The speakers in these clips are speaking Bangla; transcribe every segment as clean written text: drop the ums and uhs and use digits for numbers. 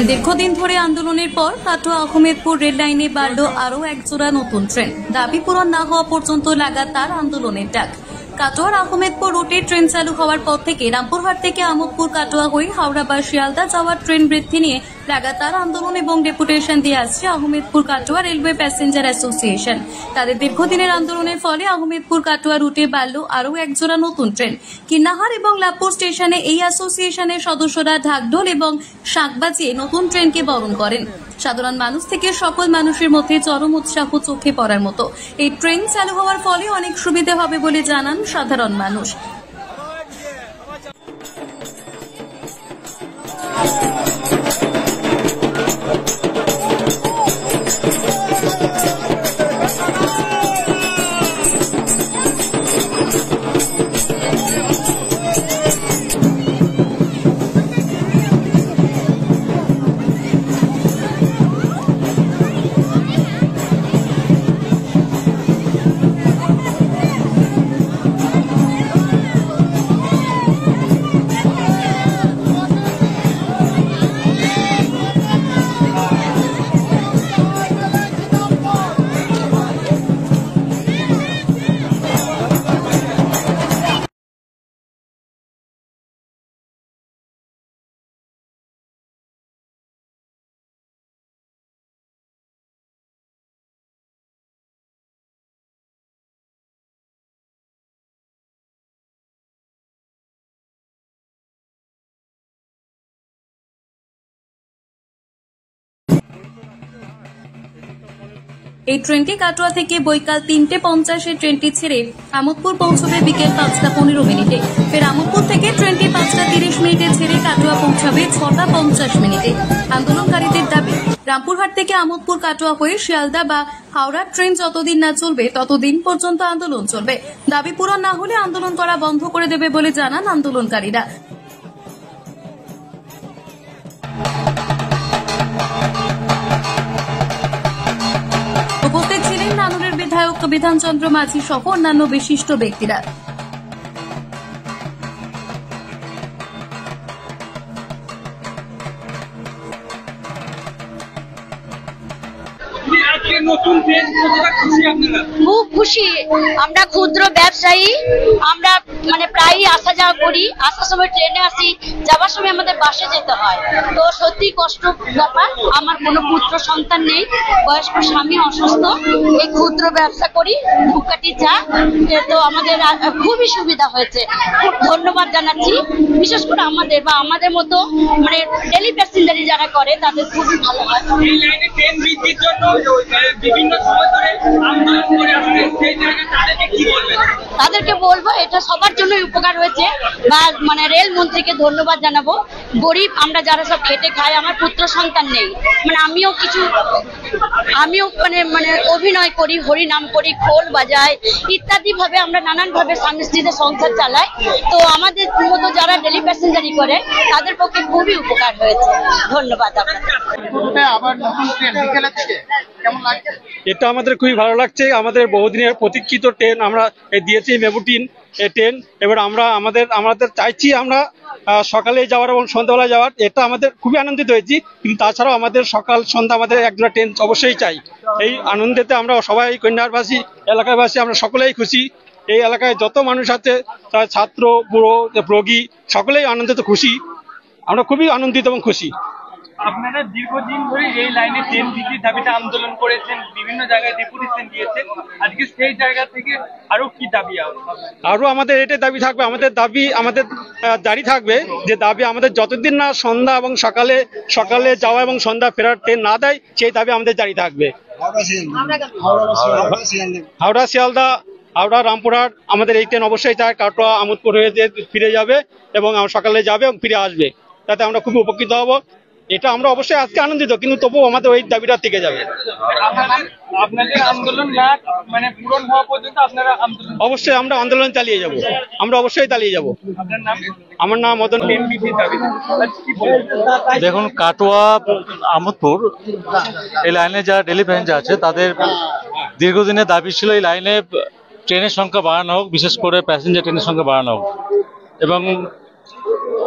দীর্ঘদিন ধরে আন্দোলনের পর কাটোয়া আহমেদপুর রেল লাইনে বাড়ল আরও একজোড়া নতুন ট্রেন। দাবি পূরণ না হওয়া পর্যন্ত লাগাতার আন্দোলনের ডাক। কাটোয়ার আহমেদপুর রুটে ট্রেন চালু হওয়ার পর থেকে রামপুরহাট থেকে আমোদপুর কাটোয়া হয়ে হাওড়া বা শিয়ালদা যাওয়ার ট্রেন বৃদ্ধি নিয়ে লাগাতার আন্দোলন এবং ডেপুটেশন দিয়ে আসছে Ahmedpur Katwa railway passenger association. তাদের দীর্ঘদিনের আন্দোলনের ফলে আহমেদপুর কাটোয়া রুটে বাড়ল আরও একজোড়া নতুন ট্রেন। কিন্নাহার এবং লাভপুর স্টেশনে এই অ্যাসোসিয়েশনের সদস্যরা ঢাকঢোল এবং শাঁখ বাজিয়ে নতুন ট্রেনকে বরণ করেন। সাধারণ মানুষ থেকে সকল মানুষের মধ্যে চরম উৎসাহ চোখে পড়ার মতো। এই ট্রেন চালু হওয়ার ফলে অনেক সুবিধা হবে বলে জানান সাধারণ মানুষ। এই ট্রেনটি কাটোয়া থেকে বৈকাল ৩:৫০ ট্রেনটি ছেড়ে আমোদপুর পৌঁছবে বিকেল ৫:১৫। ফের আমোদপুর থেকে ট্রেনটি ৫:৩০ ছেড়ে কাটোয়া পৌঁছাবে ৬:৫০। আন্দোলনকারীদের দাবি, রামপুরহাট থেকে আমোদপুর কাটোয়া হয়ে শিয়ালদা বা হাওড়া ট্রেন যতদিন না চলবে ততদিন পর্যন্ত আন্দোলন চলবে। দাবি পূরণ না হলে আন্দোলন করা বন্ধ করে দেবে বলে জানান আন্দোলনকারীরা। উপস্থিত ছিলেন নানুরের বিধায়ক বিধানচন্দ্র মাঝি সহ অন্যান্য বিশিষ্ট ব্যক্তিরা। খুব খুশি আমরা, ক্ষুদ্র ব্যবসায়ী আমরা, মানে প্রায়ই আসা যাওয়া করি। আসার সময় ট্রেনে আসি, যাবার সময় আমাদের বাসে যেতে হয়। তো সত্যি কষ্ট ব্যাপার। আমার কোনো পুত্র সন্তান নেই, বয়স্ক স্বামী অসুস্থ, এই ক্ষুদ্র ব্যবসা করি ধূপকাঠি চা। তো আমাদের খুবই সুবিধা হয়েছে, খুব ধন্যবাদ জানাচ্ছি। বিশেষ করে আমাদের বা আমাদের মতো মানে ডেলি প্যাসেঞ্জারি যারা করে তাদের খুবই ভালো হয়। এই লাইনে ট্রেন বৃদ্ধির জন্য বিভিন্ন সময় ধরে আন্দোলন করে আসছে, সেই জায়গায় তাদেরকে কি বলবেন? তাদেরকে বলবো এটা সবার জন্যই উপকার হয়েছে, বা মানে রেল মন্ত্রীকে ধন্যবাদ জানাবো। গরিব আমরা যারা সব খেটে খাই, আমার পুত্র সন্তান নেই, মানে আমিও মানে অভিনয় করি, হরিনাম করি, খোল বাজাই ইত্যাদি ভাবে আমরা নানান ভাবে স্বামী স্ত্রীদের সংসার চালাই। তো আমাদের মতো যারা ডেলি প্যাসেঞ্জারি করে তাদের পক্ষে খুবই উপকার হয়েছে। ধন্যবাদ আপনাদের। এটা আমাদের খুবই ভালো লাগছে। আমাদের বহুদিনের প্রতীক্ষিত ট্রেন আমরা দিয়েছি, মেবুটিন এই ট্রেন। এবার আমাদের চাইছি আমরা সকালে যাওয়ার এবং সন্ধ্যাবেলায় যাওয়ার, এটা আমাদের খুবই আনন্দিত হয়েছি। কিন্তু তাছাড়াও আমাদের সকাল সন্ধ্যা আমাদের একজোড়া ট্রেন অবশ্যই চাই। এই আনন্দেতে আমরা সবাই কন্যারবাসী এলাকাবাসী আমরা সকলেই খুশি। এই এলাকায় যত মানুষ আছে, ছাত্র বুড়ো রোগী সকলেই আনন্দিত খুশি। আমরা খুবই আনন্দিত এবং খুশি। আপনারা দীর্ঘদিন ধরে এই লাইনে ট্রেন বৃদ্ধির দাবিতে আন্দোলন করেছেন, বিভিন্ন জায়গায় ডেপুটেশন দিয়েছেন। আজকে সেই জায়গা থেকে আরো কি দাবি? আরো আমাদের এটাই দাবি থাকবে, আমাদের দাবি আমাদের জারি থাকবে যে দাবি আমাদের যতদিন না সন্ধ্যা এবং সকালে যাওয়া এবং সন্ধ্যা ফেরার ট্রেন না দেয়, সেই দাবি আমাদের জারি থাকবে। হাওড়া শিয়ালদা, হাওড়া রামপুরহাট আমাদের এই ট্রেন অবশ্যই চাই। কাটোয়া আমোদপুর হয়ে ফিরে যাবে এবং সকালে যাবে এবং ফিরে আসবে, তাতে আমরা খুবই উপকৃত হব। এটা আমরা অবশ্যই আজকে আনন্দিত, কিন্তু তবুও আমাদের ওই দাবিটা থেকে যাবে। আপনাদের আন্দোলন না মানে পূরণ হওয়া পর্যন্ত আপনারা আন্দোলন? অবশ্যই আমরা আন্দোলন চালিয়ে যাব, আমরা অবশ্যই চালিয়ে যাব। আপনার নাম? আমার নাম মদন। দেখুন, কাটোয়া আমোদপুর এই লাইনে যারা ডেলি প্যাসেঞ্জার আছে তাদের দীর্ঘদিনের দাবি ছিল এই লাইনে ট্রেনের সংখ্যা বাড়ানো হোক, বিশেষ করে প্যাসেঞ্জার ট্রেনের সংখ্যা বাড়ানো হোক। এবং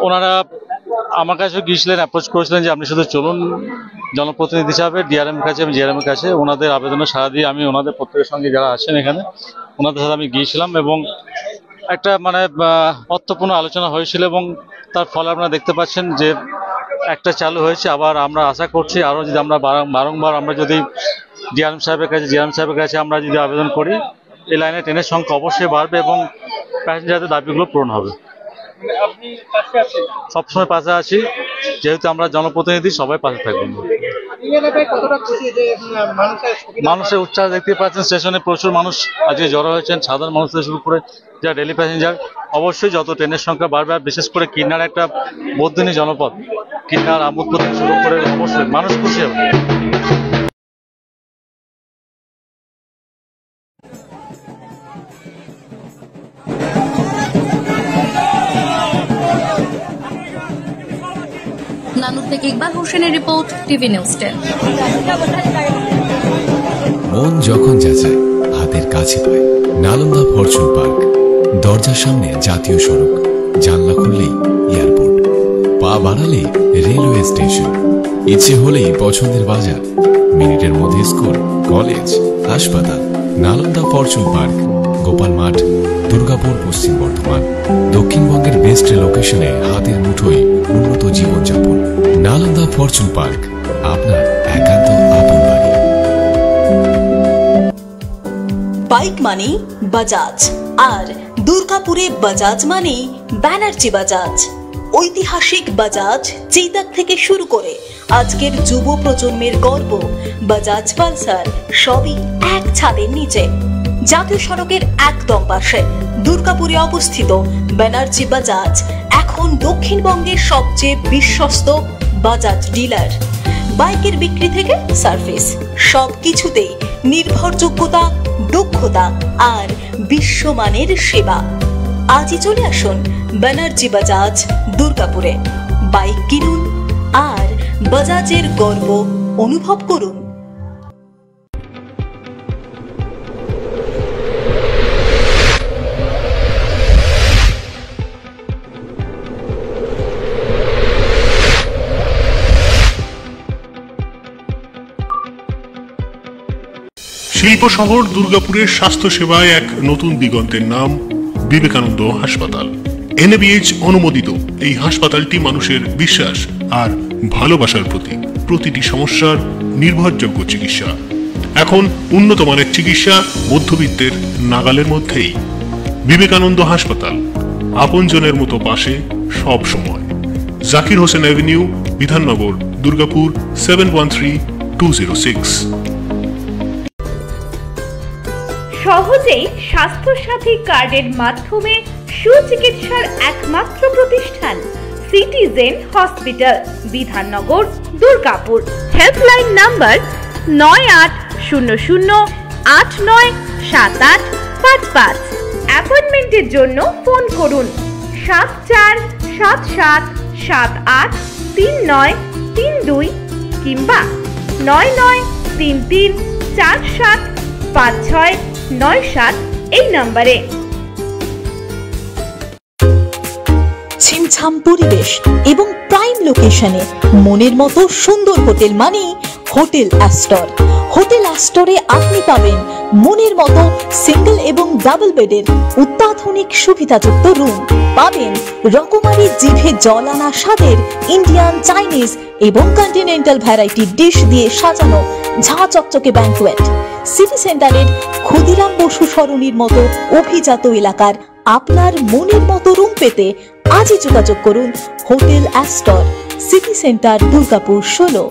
ওনারা আমার কাছে গিয়েছিলেন, অ্যাপ্রোচ করেছিলেন যে আপনি শুধু চলুন জনপ্রতিনিধি হিসাবে ডিআরএম কাছে, আমি জিআরএম কাছে ওনাদের আবেদনের সাড়া দিয়ে আমি ওনাদের প্রত্যেকের সঙ্গে যারা আছেন এখানে ওনাদের সাথে আমি গিয়েছিলাম এবং একটা অর্থপূর্ণ আলোচনা হয়েছিল এবং তার ফলে আপনারা দেখতে পাচ্ছেন যে একটা চালু হয়েছে। আবার আমরা আশা করছি আরও যদি আমরা বারংবার আমরা যদি ডিআরএম সাহেবের কাছে আমরা যদি আবেদন করি, এই লাইনে ট্রেনের সংখ্যা অবশ্যই বাড়বে এবং প্যাসেঞ্জারদের দাবিগুলো পূরণ হবে। সবসময় পাশে আছি, যেহেতু আমরা জনপ্রতিনিধি, সবাই পাশে থাকবেন। মানুষের উচ্ছ্বাস দেখতে পাচ্ছেন, স্টেশনে প্রচুর মানুষ আজকে জড়ো হয়েছেন, সাধারণ মানুষ থেকে শুরু করে যারা ডেলি প্যাসেঞ্জার। অবশ্যই যত ট্রেনের সংখ্যা বাড়বে, আর বিশেষ করে কিন্নার একটা বৌদ্ধনী জনপদ, কিন্নার আমোদপুর থেকে শুরু করে অবশ্যই মানুষ খুশি হবে। নানুর থেকে ইকবাল হোসেনের রিপোর্ট, টিভি নিউজ 10। মন যখন যাচায় হাতের কাছে পায় নালন্দা ফরচুন পার্ক। দরজার সামনে জাতীয় সড়ক, জানলা খুললেই এয়ারপোর্ট, পা বাড়ালে রেলওয়ে স্টেশন, ইচ্ছে হলেই পছন্দের বাজার, মিনিটের মধ্যে স্কুল, কলেজ, হাসপাতাল। নালন্দা ফরচুন পার্ক, গোপাল মাঠ, দুর্গাপুর, পশ্চিম বর্ধমান। দক্ষিণবঙ্গের বেস্ট লোকেশনে হাতের মুঠোয় উন্নত জীবনযাপন। নালন্দা ফরচুন পার্ক, আপনার একান্ত আপন বাড়ি। বাইক মানে বাজাজ, আর দুর্গাপুরে বাজাজ মানে ব্যানার্জি বাজাজ। ঐতিহাসিক বাজাজ চেতক থেকে শুরু করে আজকের যুব প্রজন্মের গর্ব বাজাজ পালসার, সবই এক ছাদের নিচে। জাতীয় সড়কের একদম পাশে দুর্গাপুরে অবস্থিত ব্যানার্জি বাজাজ এখন দক্ষিণবঙ্গের সবচেয়ে বিশ্বস্ত বাজাজ ডিলার। বাইকের বিক্রি থেকে সার্ভিস, সবকিছুতেই নির্ভরযোগ্যতা, দক্ষতা আর বিশ্বমানের সেবা। আজই চলে আসুন ব্যানার্জি বাজাজ দুর্গাপুরে। বাইক কিনুন আর বাজাজের গর্ব অনুভব করুন। শিল্প শহর দুর্গাপুরের স্বাস্থ্য সেবায় এক নতুন দিগন্তের নাম বিবেকানন্দ হাসপাতাল। NABH অনুমোদিত এই হাসপাতালটি মানুষের বিশ্বাস আর ভালোবাসার প্রতীক। প্রতিটি সমস্যার নির্ভরযোগ্য চিকিৎসা। এখন উন্নত মানের চিকিৎসা মধ্যবিত্তের নাগালের মধ্যেই। বিবেকানন্দ হাসপাতাল, আপনজনের মতো পাশে সব সময়। জাকির হোসেন অ্যাভিনিউ, বিধাননগর, দুর্গাপুর 713206। সহজেই স্বাস্থ্যসাথী কার্ডের মাধ্যমে সুচিকিৎসার একমাত্র প্রতিষ্ঠান citizen hospital, Bidhannagar, Durgapur. Helpline number 9800897855। অ্যাপয়েন্টমেন্টের জন্য ফোন করুন 7477783932 কিংবা 9933475697 এই নম্বরে। ছিমছাম পরিবেশ এবং প্রাইম লোকেশনে মনের মতো সুন্দর হোটেল মানে হোটেল অ্যাস্টর। হোটেল অ্যাস্টরে আপনি পাবেন মনের মতো সিঙ্গেল এবং ডাবল বেডের অত্যাধুনিক সুবিধাযুক্ত রুম, পাবেন রকমারি জিভে জল আনা স্বাদের ইন্ডিয়ান, চাইনিজ এবং কন্টিনেন্টাল ভ্যারাইটি ডিশ দিয়ে সাজানো ঝা চকচকে ব্যাংকুয়েট। সিটি সেন্টারের ক্ষুদিরাম বসু সরণির মতো অভিজাত এলাকার আপনার মনের মতো রুম পেতে আজই যোগাযোগ করুন hotel Astor, city centre, Durgapur 16।